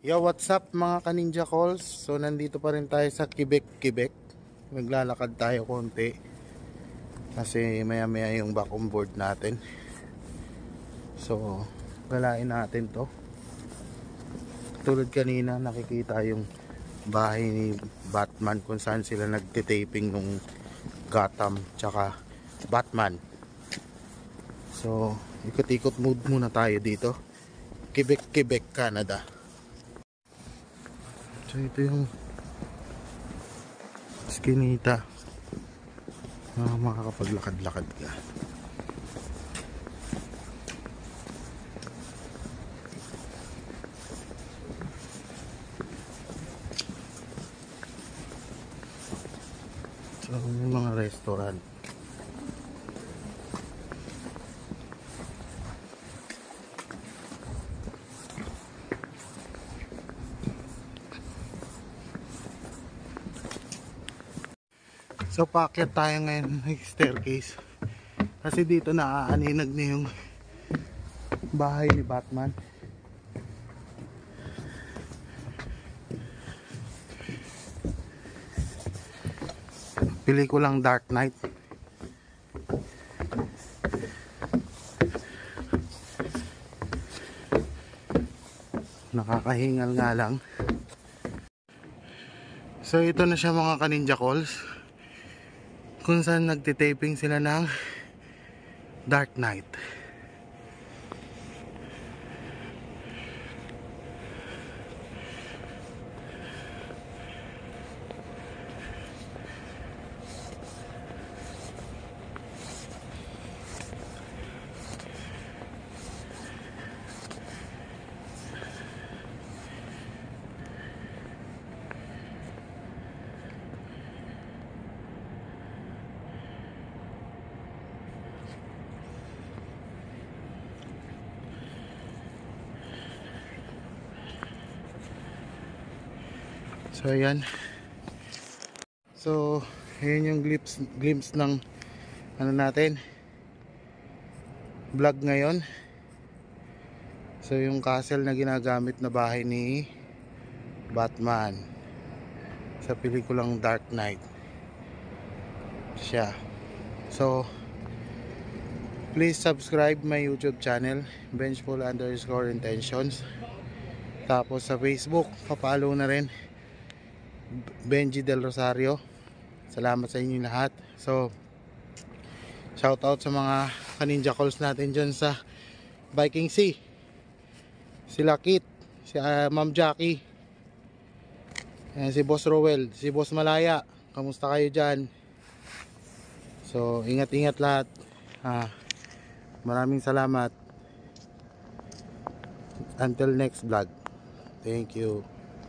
Yo, what's up mga ka-Ninja Calls? So nandito pa rin tayo sa Quebec. Naglalakad tayo konti kasi maya maya yung back on board natin. So galain natin to. Tulad kanina nakikita yung bahay ni Batman kung saan sila nagtitaping nung Gotham tsaka Batman. So ikot-ikot mood muna tayo dito. Quebec, Canada. So ito yung Skinita. Makakapaglakad-lakad ka. So may mga restaurant. So paakyat tayo ngayon ng staircase kasi dito naaaninag na yung bahay ni Batman. Pelikulang Dark Knight. Nakakahingal nga lang. So ito na siya mga ka-Ninja Calls, kung saan nagtitaping sila ng Dark Knight. So ayan. So ayan yung glimpse ng ano natin vlog ngayon. So yung castle na ginagamit na bahay ni Batman sa pelikulang Dark Knight siya. So please subscribe my YouTube channel, Vengeful_intentions. Tapos sa Facebook pa-follow na rin, Benji Del Rosario. Salamat sa inyo lahat. So shoutout sa mga ka-Ninja Calls natin dyan sa Viking Sea, sila Kit, si Ma'am Jackie, si Boss Rowell, si Boss Malaya. Kamusta kayo dyan? So ingat-ingat lahat. Maraming salamat. Until next vlog. Thank you.